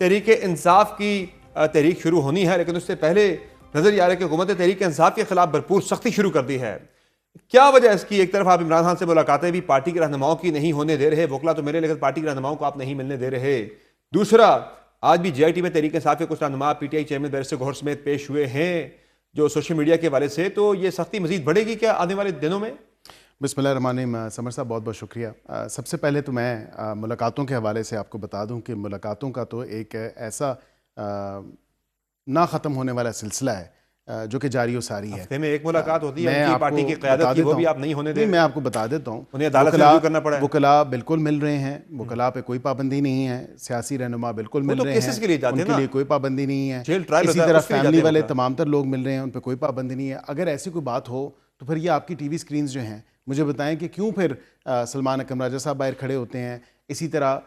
تحریک انصاف کی تحریک شروع ہونی ہے، لیکن اس سے پہلے نظر یہ آ رہا ہے کہ حکومت نے تحریک انصاف کے خلاف بھرپور سختی شروع کر دی ہے۔ کیا وجہ اس کی؟ ایک طرف آپ عمران خان سے ملاقاتیں بھی پارٹی کے رہنماؤں کی نہیں ہونے دے رہے، وکلا تو ملے لیکن پارٹی کے رہنماؤں کو آپ نہیں ملنے دے رہے۔ دوسرا، آج بھی جے آئی ٹی میں تحریک انصاف کے کچھ رہنما P T I chairman barrister Gohar سمیت پیش ہوئے ہیں جو سوشل میڈیا کے حوالے سے، تو یہ سختی مزید بڑھے گی کیا آنے والے دنوں میں؟ بسم اللہ الرحمن الرحیم۔ سمر صاحب بہت بہت شکریہ۔ سب سے پہلے تو میں ملاقاتوں کے حوالے سے آپ کو بتا دوں کہ ملاقاتوں کا تو ایک ایسا نہ ختم ہونے والا سلسلہ ہے جو کہ جاری و ساری ہے۔ ہفتے میں ایک ملاقات ہوتی ہے ان کی پارٹی کی قیادت کی، وہ بھی آپ نہیں ہونے دیں۔ میں آپ کو بتا دیتا ہوں، انہیں عدالت سے رجوع کرنا پڑا ہے۔ وکلاء بالکل مل رہے ہیں، وکلاء پہ کوئی پابندی نہیں ہے، سیاسی رہنما بالکل مل رہے ہیں، ان کے لیے کوئی پابندی نہیں ہے۔ اسی طرح فیملی والے تمام تر لوگ مل رہے ہیں، ان پہ کوئی پابندی نہیں ہے۔ اگر ایسی کوئی بات ہو تو پھر یہ آپ کی ٹی وی سکرینز جو ہیں مجھے بتائیں کہ کیوں پھر سلمان اکرم راجہ صاحب باہر کھڑے ہوتے ہیں، اسی طرح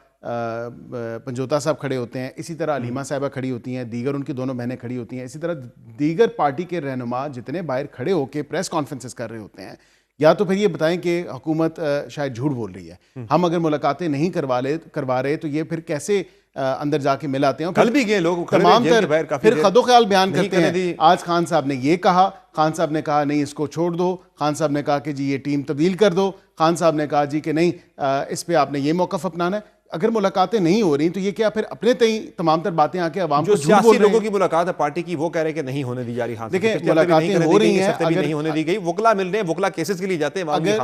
پنجوتا صاحب کھڑے ہوتے ہیں، اسی طرح علیمہ صاحبہ کھڑی ہوتی ہیں، دیگر ان کی دونوں بہنیں کھڑی ہوتی ہیں، اسی طرح دیگر پارٹی کے رہنما جتنے باہر کھڑے ہو کے پریس کانفرنسز کر رہے ہوتے ہیں۔ یا تو پھر یہ بتائیں کہ حکومت شاید جھوٹ بول رہی ہے۔ ہم اگر ملاقاتیں نہیں کروا رہے تو یہ پھر کیسے اندر جا کے مل آتے ہیں؟ کل بھی گئے لوگ تمام تر پھر خد و خیال بیان کرتے ہیں۔ آج خان صاحب نے یہ کہا، خان صاحب نے کہا نہیں اس کو چھوڑ دو، خان صاحب نے کہا کہ جی یہ ٹیم تبدیل کر دو، خان صاحب نے کہا جی کہ نہیں اس پہ آپ نے یہ موقف اپنانا ہے۔ اگر ملاقاتیں نہیں ہو رہی تو یہ کیا پھر اپنے تئیں تمام تر باتیں آ کے عوام کو جھوٹ بول رہے ہیں؟ جو سیاسی لوگوں کی ملاقات ہے پارٹی کی، وہ کہہ رہے ہیں کہ نہیں ہونے دی جا رہی۔ خان دیکھیں ملاقاتیں ہو رہی ہیں، اگر نہیں ہونے دی گئی، وکلا مل رہے ہیں، وکلا کیسز کے لیے جاتے ہیں،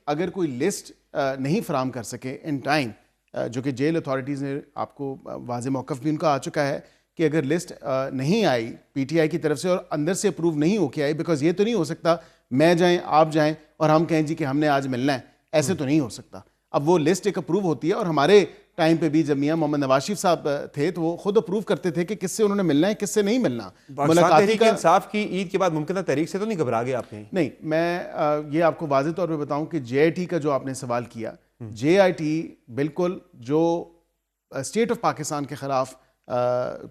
اگر کوئی لسٹ نہیں فراہم کر سکے ان ٹائم، جو کہ جیل اتھارٹیز نے آپ کو واضح موقف بھی ان کا آ چکا ہے کہ اگر لسٹ نہیں آئی پی ٹی آئی کی طرف سے اور اندر سے اپروو نہیں ہو کے آئی، بیکاز یہ تو نہیں ہو سکتا میں جائیں آپ جائیں اور ہم کہیں جی کہ ہم نے آج ملنا ہے، ایسے تو نہیں ہو سکتا۔ اب وہ لسٹ ایک اپروو ہوتی ہے، اور ہمارے ٹائم پہ بھی جب میاں محمد نواز شریف صاحب تھے تو وہ خود اپروو کرتے تھے کہ کس سے انہوں نے ملنا ہے، کس سے نہیں ملنا۔ تحریک انصاف کی عید کے بعد ممکنہ تحریک سے تو نہیں گھبرا گئے آپ؟ نہیں، میں یہ آپ کو واضح طور پہ بتاؤں کہ جے آئی ٹی کا جو آپ نے سوال کیا، جے آئی ٹی بالکل جو اسٹیٹ آف پاکستان کے خلاف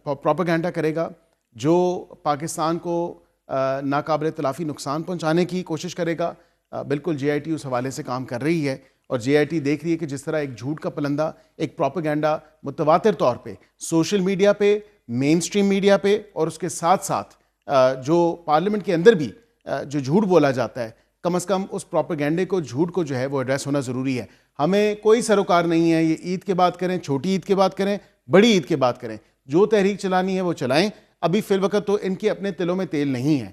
پروپیگنڈا کرے گا، جو پاکستان کو ناقابل تلافی نقصان پہنچانے کی کوشش کرے گا، بالکل جے آئی ٹی اس حوالے سے کام کر رہی ہے۔ اور جے آئی ٹی دیکھ رہی ہے کہ جس طرح ایک جھوٹ کا پلندہ، ایک پروپیگنڈا متواتر طور پہ سوشل میڈیا پہ، مین سٹریم میڈیا پہ، اور اس کے ساتھ ساتھ جو پارلیمنٹ کے اندر بھی جو جھوٹ بولا جاتا ہے، کم از کم اس پروپیگنڈے کو، جھوٹ کو جو ہے وہ ایڈریس ہونا ضروری ہے۔ ہمیں کوئی سروکار نہیں ہے یہ عید کے بات کریں، چھوٹی عید کے بات کریں، بڑی عید کے بات کریں، جو تحریک چلانی ہے وہ چلائیں۔ ابھی فی الوقت تو ان کے اپنے تلوں میں تیل نہیں ہے،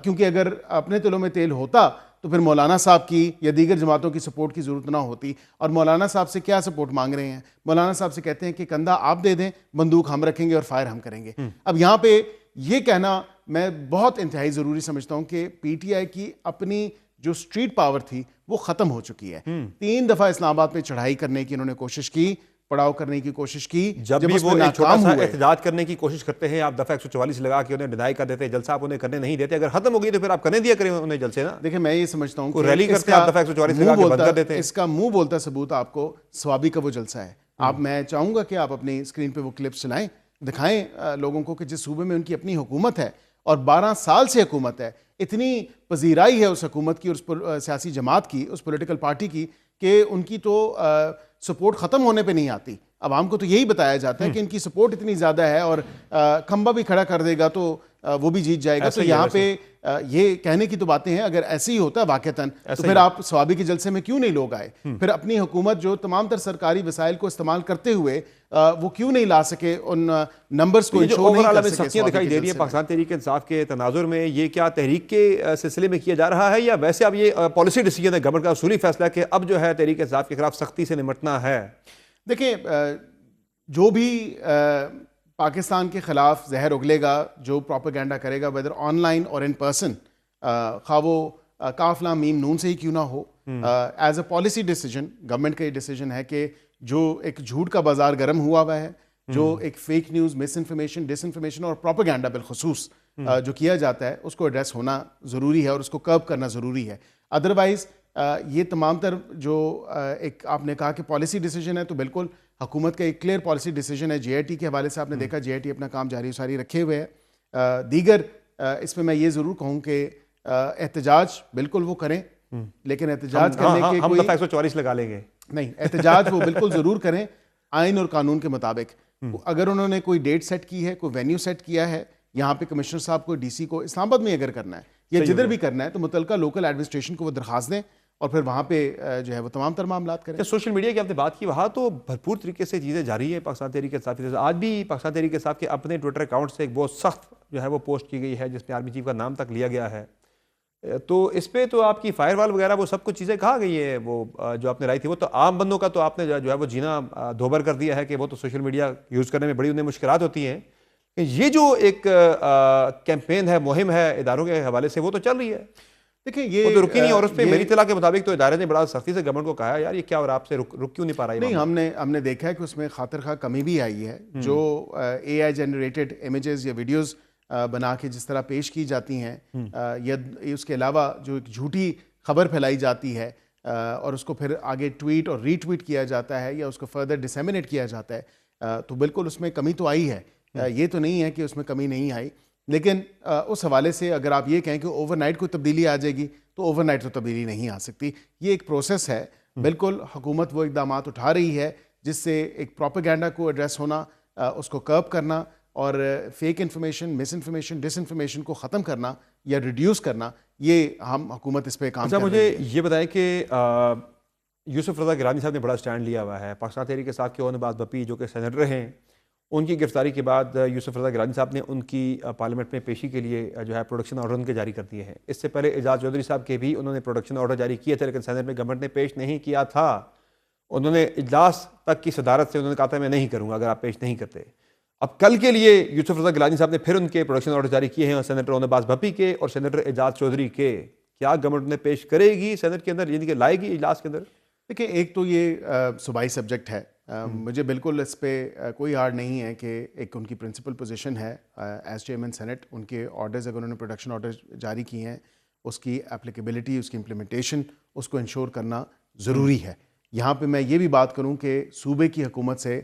کیونکہ اگر اپنے تلوں میں تیل ہوتا تو پھر مولانا صاحب کی یا دیگر جماعتوں کی سپورٹ کی ضرورت نہ ہوتی۔ اور مولانا صاحب سے کیا سپورٹ مانگ رہے ہیں؟ مولانا صاحب سے کہتے ہیں کہ کندھا آپ دے دیں، بندوق ہم رکھیں گے اور فائر ہم کریں گے۔ اب یہاں پہ یہ کہنا میں بہت انتہائی ضروری سمجھتا ہوں کہ پی ٹی آئی کی اپنی جو اسٹریٹ پاور تھی وہ ختم ہو چکی ہے۔ 3 دفعہ اسلام آباد میں چڑھائی کرنے کی انہوں نے کوشش کی، پڑاؤ کرنے کی کوشش کی، جب بھی وہ ایک چھوٹا سا احتجاج کرنے کی کوشش کرتے ہیں، آپ دفعہ 144 لگا کے انہیں ڈینائی کر دیتے ہیں، جلسہ آپ انہیں کرنے نہیں دیتے۔ اگر ختم ہو گئی تو پھر آپ کرنے دیا کریں انہیں جلسے نا۔ دیکھیں میں یہ سمجھتا ہوں کہ ریلی کرتے ہیں، آپ دفعہ 144 لگا کے بند کر دیتے ہیں۔ اس کا منہ بولتا ثبوت آپ کو سوابی کا وہ جلسہ ہے۔ آپ، میں چاہوں گا کہ آپ اپنی اسکرین پہ وہ کلپس چلائیں، دکھائیں لوگوں کو کہ جس صوبے میں ان کی اپنی حکومت ہے اور 12 سال سے حکومت ہے، اتنی پذیرائی ہے اس حکومت کی اور اس سیاسی جماعت کی، اس پولیٹیکل پارٹی کی، کہ ان کی تو سپورٹ ختم ہونے پہ نہیں آتی۔ عوام کو تو یہی بتایا جاتا ہے کہ ان کی سپورٹ اتنی زیادہ ہے اور کھمبا بھی کھڑا کر دے گا تو وہ بھی جیت جائے گا۔ تو یہاں پہ یہ کہنے کی تو باتیں ہیں، اگر ایسے ہی ہوتا ہے واقعتاً تو پھر آپ ثوابی کے جلسے میں کیوں نہیں لوگ آئے؟ پھر اپنی حکومت جو تمام تر سرکاری وسائل کو استعمال کرتے ہوئے وہ کیوں نہیں لا سکے ان نمبرز کو؟ جو اوورال سختیاں دکھائی دے رہی ہیں پاکستان تحریک انصاف کے تناظر میں، یہ کیا تحریک کے سلسلے میں کیا جا رہا ہے یا ویسے اب یہ پالیسی ڈیسیجن ہے، گورنمنٹ کا اصولی فیصلہ ہے کہ اب جو ہے تحریک انصاف کے خلاف سختی سے نمٹنا ہے؟ دیکھیں جو بھی پاکستان کے خلاف زہر اگلے گا، جو پروپیگنڈا کرے گا، ویدر آن لائن اور ان پرسن، خواہ وہ کاف لام میم نون سے ہی کیوں نہ ہو، as a policy decision government کا یہ ڈیسیجن ہے کہ جو ایک جھوٹ کا بازار گرم ہوا ہوا ہے، جو ایک فیک نیوز، مس انفارمیشن، ڈس انفارمیشن اور پروپیگنڈا بالخصوص جو کیا جاتا ہے، اس کو ایڈریس ہونا ضروری ہے اور اس کو کرب کرنا ضروری ہے۔ ادروائز یہ تمام تر جو ایک آپ نے کہا کہ پالیسی ڈیسیجن ہے، تو بالکل حکومت کا ایک کلیئر پالیسی ڈیسیجن ہے۔ جے آئی ٹی کے حوالے سے آپ نے دیکھا جے آئی ٹی اپنا کام جاری و ساری رکھے ہوئے ہے۔ دیگر اس میں یہ ضرور کہوں کہ احتجاج بالکل وہ کریں، لیکن احتجاج کرنے کے ہم دفعہ 144 لگا لیں گے، نہیں، احتجاج وہ بالکل ضرور کریں آئین اور قانون کے مطابق۔ اگر انہوں نے کوئی ڈیٹ سیٹ کی ہے, کوئی وینیو سیٹ کیا ہے, یہاں پہ کمشنر صاحب کو, ڈی سی کو اسلام آباد میں اگر کرنا ہے یا جدھر بھی کرنا ہے, تو متعلقہ لوکل ایڈمنسٹریشن کو وہ درخواست دیں اور پھر وہاں پہ جو ہے وہ تمام تر معاملات کریں. سوشل میڈیا کی آپ نے بات کی, وہاں تو بھرپور طریقے سے چیزیں جاری ہیں پاکستان تحریک انصاف کی. آج بھی پاکستان تحریک انصاف کے اپنے ٹویٹر اکاؤنٹ سے ایک بہت سخت جو ہے وہ پوسٹ کی گئی ہے جس میں آرمی چیف کا نام تک لیا گیا ہے. تو اس پہ تو آپ کی فائر وال وغیرہ وہ سب کچھ چیزیں کہا گئی ہے, وہ جو آپ نے لائی تھی, وہ تو عام بندوں کا تو آپ نے جو ہے وہ جینا دوبر کر دیا ہے کہ وہ تو سوشل میڈیا یوز کرنے میں بڑی انہیں مشکلات ہوتی ہیں. یہ جو ایک کیمپین ہے, مہم ہے اداروں کے حوالے سے, وہ تو چل رہی ہے. دیکھیں یہ تو رکی نہیں, اور اس پہ میری اطلاع کے مطابق تو ادارے نے بڑا سختی سے گورنمنٹ کو کہا ہے یار یہ کیا, اور آپ سے رک کیوں نہیں پا رہا ہے. نہیں, ہم نے دیکھا ہے کہ اس میں خاطر خواہ کمی بھی آئی ہے. جو اے آئی جنریٹڈ امیجز یا ویڈیوز بنا کے جس طرح پیش کی جاتی ہیں, یا اس کے علاوہ جو ایک جھوٹی خبر پھیلائی جاتی ہے اور اس کو پھر آگے ٹویٹ اور ری ٹویٹ کیا جاتا ہے یا اس کو فردر ڈسیمنیٹ کیا جاتا ہے, تو بالکل اس میں کمی تو آئی ہے. یہ تو نہیں ہے کہ اس میں کمی نہیں آئی, لیکن اس حوالے سے اگر آپ یہ کہیں کہ اوور نائٹ کوئی تبدیلی آ جائے گی, تو اوور نائٹ تو تبدیلی نہیں آ سکتی. یہ ایک پروسیس ہے. بالکل حکومت وہ اقدامات اٹھا رہی ہے جس سے ایک پروپیگنڈا کو ایڈریس ہونا, اس کو کرب کرنا, اور فیک انفارمیشن, مس انفارمیشن, ڈس انفارمیشن کو ختم کرنا یا ریڈیوس کرنا, یہ ہم حکومت اس پہ کام کر رہی ہے. مجھے یہ بتائیں کہ یوسف رضا گیلانی صاحب نے بڑا سٹینڈ لیا ہوا ہے. پاکستان تحریک کے ساتھ اون عباس بپی جو کہ سینیٹر ہیں, ان کی گرفتاری کے بعد یوسف رضا گیلانی صاحب نے ان کی پارلیمنٹ میں پیشی کے لیے جو ہے پروڈکشن آرڈر ان کے جاری کر دیے ہیں. اس سے پہلے اعجاز چودھری صاحب کے بھی انہوں نے پروڈکشن آرڈر جاری کیے تھے, لیکن سینیٹ میں گورنمنٹ نے پیش نہیں کیا تھا. انہوں نے اجلاس تک کی صدارت سے انہوں نے کہا تھا میں نہیں کروں گا اگر آپ پیش نہیں کرتے. اب کل کے لیے یوسف رضا گیلانی صاحب نے پھر ان کے پروڈکشن آرڈر جاری کیے ہیں, سینیٹر اون عباس بپی کے اور سینیٹر اعجاز چودھری کے. کیا گورنمنٹ نے پیش کرے گی سینیٹ کے اندر, یعنی کہ لائے گی اجلاس کے اندر؟ دیکھیں, ایک تو یہ صوبائی سبجیکٹ ہے, مجھے بالکل اس پہ کوئی آڑ نہیں ہے کہ ایک ان کی پرنسپل پوزیشن ہے ایز چیئرمین سینٹ, ان کے آرڈرز اگر انہوں نے پروڈکشن آرڈر جاری کیے ہیں, اس کی اپلیکیبلٹی, اس کی امپلیمنٹیشن, اس کو انشور کرنا ضروری ہے. یہاں پہ میں یہ بھی بات کروں کہ صوبے کی حکومت سے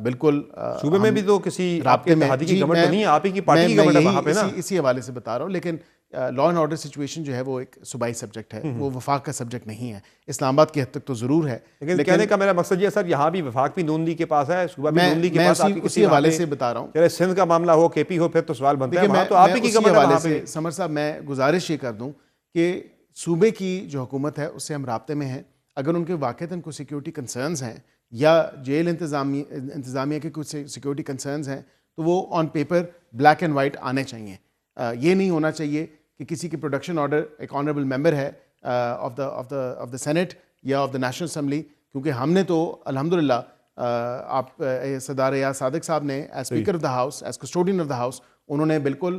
بالکل, صوبے میں بھی تو کسی آپ کے اتحادی کی گورنمنٹ نہیں ہے, آپ ہی کی پارٹی کی گورنمنٹ ہے وہاں پہ نا. اسی حوالے سے بتا رہا ہوں, لیکن لا اینڈ آرڈر سچویشن جو ہے وہ ایک صوبائی سبجیکٹ ہے, وہ وفاق کا سبجیکٹ نہیں ہے. اسلام آباد کی حد تک تو ضرور ہے, لیکن کہنے کا میرا مقصد یہ ہے سر, یہاں بھی وفاق بھی نون لیگ کے پاس ہے, صوبہ بھی نون لیگ کے پاس. اسی حوالے سے بتا رہا ہوں, چلے سندھ کا معاملہ ہو, کے پی ہو, پھر تو سوال بنتے ہیں وہاں تو آپ ہی کی گورنمنٹ ہے وہاں پہ. سمر صاحب میں گزارش یہ کر دوں کہ صوبے کی جو حکومت ہے اس سے ہم رابطے میں ہیں. اگر ان کے واقعتاً کوئی سیکیورٹی کنسرنز ہیں یا جیل انتظامیہ کے کچھ سیکیورٹی کنسرنز ہیں, تو وہ on paper black and white آنے چاہیے. یہ نہیں ہونا چاہیے کہ کسی کی پروڈکشن آرڈر ایک آنریبل ممبر ہے آف دا سینٹ یا آف دا نیشنل اسمبلی, کیونکہ ہم نے تو الحمدللہ آپ صدر ریاض صادق صاحب نے as speaker of the house, as custodian of the house, انہوں نے بالکل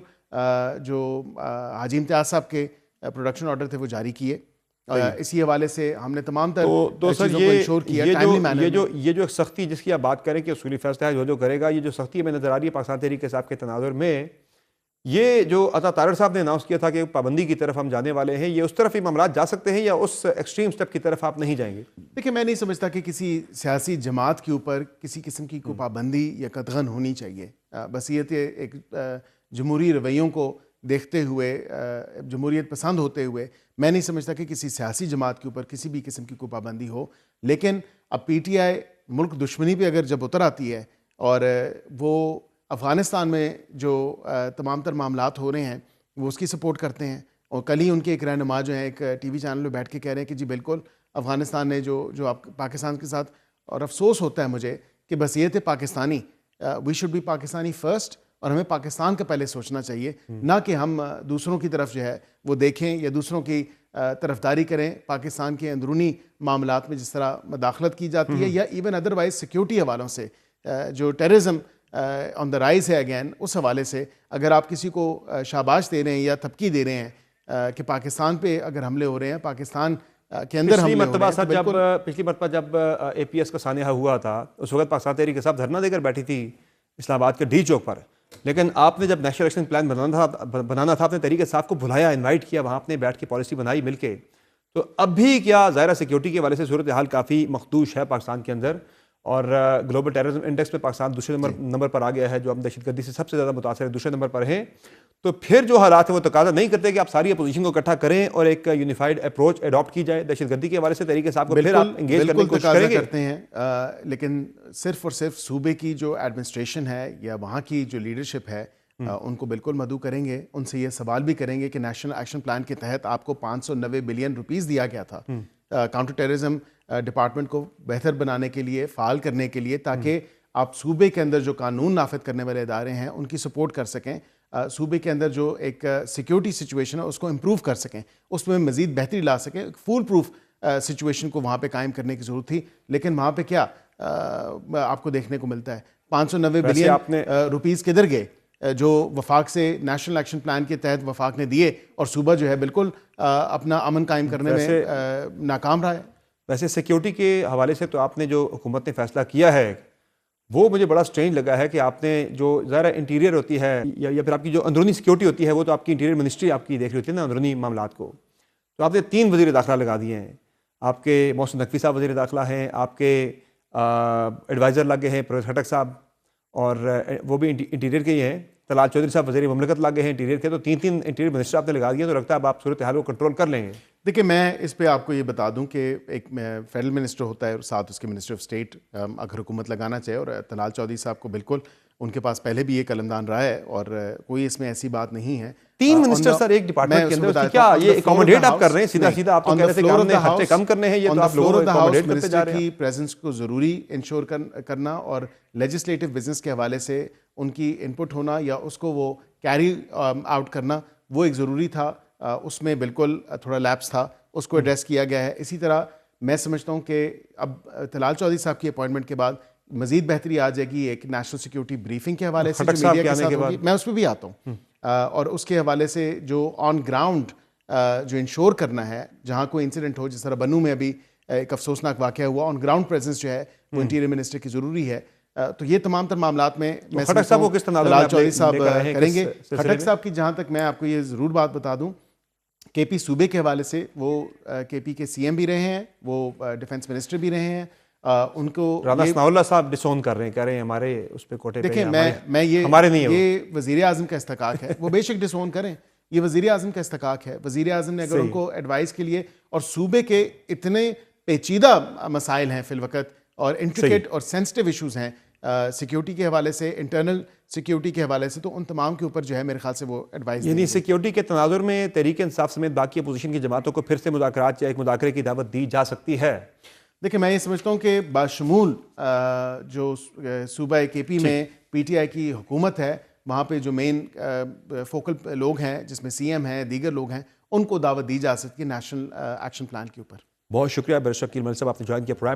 جو حاجی امتیاز صاحب کے پروڈکشن آرڈر تھے وہ جاری کیے. اسی حوالے سے ہم نے تمام تر چیزوں کو انشور کیا ٹائملی مینر میں. یہ جو سختی جس کی آپ بات کریں کہ اصولی فیصلہ ہے جو کرے گا, یہ جو سختی میں نظر آ رہی ہے پاکستان تحریک انصاف کے تناظر میں, یہ جو عطا طارق صاحب نے اناؤنس کیا تھا کہ پابندی کی طرف ہم جانے والے ہیں, یہ اس طرف ہی معاملات جا سکتے ہیں یا اس ایکسٹریم سٹیپ کی طرف آپ نہیں جائیں گے؟ دیکھیں, میں نہیں سمجھتا کہ کسی سیاسی جماعت کے اوپر کسی قسم کی کوئی پابندی یا قدغن ہونی چاہیے. بس یہ ایک جمہوری رویوں کو دیکھتے ہوئے, جمہوریت پسند ہوتے ہوئے, میں نہیں سمجھتا کہ کسی سیاسی جماعت کے اوپر کسی بھی قسم کی کوئی پابندی ہو. لیکن اب پی ٹی آئی ملک دشمنی پہ اگر جب اتر آتی ہے اور وہ افغانستان میں جو تمام تر معاملات ہو رہے ہیں وہ اس کی سپورٹ کرتے ہیں, اور کل ہی ان کے ایک رہنما جو ہیں ایک ٹی وی چینل پہ بیٹھ کے کہہ رہے ہیں کہ جی بالکل افغانستان نے جو آپ پاکستان کے ساتھ, اور افسوس ہوتا ہے مجھے کہ بس یہ تھے Pakistani, we should be Pakistani first, اور ہمیں پاکستان کا پہلے سوچنا چاہیے, نہ کہ ہم دوسروں کی طرف جو ہے وہ دیکھیں یا دوسروں کی طرفداری کریں. پاکستان کے اندرونی معاملات میں جس طرح مداخلت کی جاتی ہے یا ایون ادروائز سیکیورٹی حوالوں سے جو ٹیررزم آن دا رائز ہے اگین, اس حوالے سے اگر آپ کسی کو شاباش دے رہے ہیں یا تھپکی دے رہے ہیں کہ پاکستان پہ اگر حملے ہو رہے ہیں, پاکستان کے اندر حملے ہو رہے ہیں. پچھلی مرتبہ جب اے پی ایس کا سانحہ ہوا تھا اس وقت پاکستان تحریک انصاف دھرنا دے کر بیٹھی تھی اسلام آباد کے ڈی چوک پر, لیکن آپ نے جب نیشنل ایکشن پلان بنانا تھا, آپ نے تحریک انصاف کو بلایا, انوائٹ کیا, وہاں آپ نے بیٹھ کے پالیسی بنائی مل کے. تو اب بھی کیا ظاہرہ سیکیورٹی کے حوالے سے صورتحال کافی مخدوش ہے پاکستان کے اندر, اور گلوبل ٹیررزم انڈیکس میں پاکستان دوسرے نمبر پر آ گیا ہے، جو ہم دہشت گردی سے سب سے زیادہ متاثر ہے، دوسرے نمبر پر ہیں. تو پھر جو حالات ہیں وہ تقاضا نہیں کرتے کہ آپ ساری اپوزیشن کو اکٹھا کریں اور ایک یونیفائڈ اپروچ اڈاپٹ کی جائے دہشت گردی کے حوالے سے. تحریک انصاف کو پھر آپ انگیج کرنے کی کوشش کریں گے؟ کرتے ہیں، لیکن صرف اور صرف صوبے کی جو ایڈمنسٹریشن ہے یا وہاں کی جو لیڈرشپ ہے ان کو بالکل مدعو کریں گے. ان سے یہ سوال بھی کریں گے کہ نیشنل ایکشن پلان کے تحت آپ کو 590 بلین روپیز دیا گیا تھا کاؤنٹر ٹیررزم ڈپارٹمنٹ کو بہتر بنانے کے لیے، فعال کرنے کے لیے، تاکہ آپ صوبے کے اندر جو قانون نافذ کرنے والے ادارے ہیں ان کی سپورٹ کر سکیں، صوبے کے اندر جو ایک سیکیورٹی سچویشن ہے اس کو امپروو کر سکیں، اس میں مزید بہتری لا سکیں. فول پروف سچویشن کو وہاں پہ قائم کرنے کی ضرورت تھی، لیکن وہاں پہ کیا آپ کو دیکھنے کو ملتا ہے؟ 590 بلین روپیز کدھر گئے جو وفاق سے نیشنل ایکشن پلان کے تحت وفاق نے دیے، اور صوبہ جو ہے بالکل اپنا امن قائم کرنے میں ناکام رہا ہے. ویسے سیکیورٹی کے حوالے سے تو آپ نے جو حکومت نے فیصلہ کیا ہے وہ مجھے بڑا سٹرینج لگا ہے کہ آپ نے جو ظاہر انٹیریئر ہوتی ہے یا پھر آپ کی جو اندرونی سیکیورٹی ہوتی ہے وہ تو آپ کی انٹیریئر منسٹری آپ کی دیکھ رہی ہوتی ہے نا، اندرونی معاملات کو. تو آپ نے 3 وزیر داخلہ لگا دیے ہیں. آپ کے محسن نقوی صاحب وزیر داخلہ ہیں، آپ کے ایڈوائزر لگے ہیں پروفیسر خٹک صاحب، اور وہ بھی انٹیریئر کے ہی ہیں. طلال چودھری صاحب وزیر مملکت لگے ہیں انٹیریئر کے. تو 3 انٹیریئر منسٹر آپ نے لگا دیے، تو لگتا ہے اب آپ صورتحال کو کنٹرول کر لیں گے. دیکھیں، میں اس پہ آپ کو یہ بتا دوں کہ ایک فیڈرل منسٹر ہوتا ہے اور ساتھ اس کے منسٹر آف اسٹیٹ اگر حکومت لگانا چاہے، اور طلال چودھری صاحب کو بالکل ان کے پاس پہلے بھی یہ قلمدان رہا ہے اور کوئی اس میں ایسی بات نہیں ہے. 3 منسٹر سر ایک ڈپارٹمنٹ کے اندر، کیا یہ اکوموڈیٹ آپ کر رہے ہیں؟ سیدھا سیدھا آپ تو کہہ رہے تھے کہ ہم نے خرچے کم کرنے ہیں، یہ تو آپ لوگوں کو اکوموڈیٹ کرتے جا رہے ہیں. کی پریزنس کو ضروری انشور کرنا اور لیجسلیٹو بزنس کے حوالے سے ان کی انپٹ ہونا یا اس کو وہ کیری آؤٹ کرنا وہ ایک ضروری تھا. اس میں بالکل تھوڑا لیپس تھا، اس کو ایڈریس کیا گیا ہے. اسی طرح میں سمجھتا ہوں کہ اب طلال چودھری صاحب کی اپوائنٹمنٹ کے بعد مزید بہتری آ جائے گی ایک نیشنل سیکیورٹی بریفنگ کے حوالے سے جو میڈیا کے ساتھ ہوگی. میں اس پہ بھی آتا ہوں، اور اس کے حوالے سے جو آن گراؤنڈ جو انشور کرنا ہے، جہاں کوئی انسیڈنٹ ہو، جس طرح بنو میں ابھی ایک افسوسناک واقعہ ہوا، آن گراؤنڈ پریزنس جو ہے وہ انٹیریئر منسٹر کی ضروری ہے. تو یہ تمام تر معاملات میں خٹک صاحب کو کس طرح طلال چودھری صاحب کریں گے. خٹک صاحب کی جہاں تک میں آپ کو یہ ضرور بات بتا دوں، کے پی صوبے کے حوالے سے وہ کے پی کے سی ایم بھی رہے ہیں، وہ ڈیفنس منسٹر بھی رہے ہیں. ان کو رانا ثناء اللہ صاحب ڈسون کر رہے ہیں، کہہ رہے ہیں ہمارے اس پہ کوٹے پہ. دیکھیں، میں یہ وزیر اعظم کا استحقاق ہے، وہ بے شک ڈسون کریں، یہ وزیر اعظم کا استحقاق ہے. وزیر اعظم نے اگر ان کو ایڈوائز کے لیے، اور صوبے کے اتنے پیچیدہ مسائل ہیں فی الوقت اور انٹریکیٹ اور سینسٹیو ایشوز ہیں سیکیورٹی کے حوالے سے، انٹرنل سیکیورٹی کے حوالے سے، تو ان تمام کے اوپر جو ہے میرے خیال سے وہ ایڈوائز. یعنی سیکیورٹی کے تناظر میں تحریک انصاف سمیت باقی اپوزیشن کی جماعتوں کو پھر سے مذاکرات یا ایک مذاکرے کی دعوت دی جا سکتی ہے؟ دیکھیں، میں یہ سمجھتا ہوں کہ باشمول جو صوبہ کے پی میں پی ٹی آئی کی حکومت ہے، وہاں پہ جو مین فوکل لوگ ہیں جس میں سی ایم ہیں، دیگر لوگ ہیں، ان کو دعوت دی جا سکتی ہے نیشنل ایکشن پلان کے اوپر. بہت شکریہ برشک کیل ملک صاحب، آپ نے جوائن کیا پروگرام.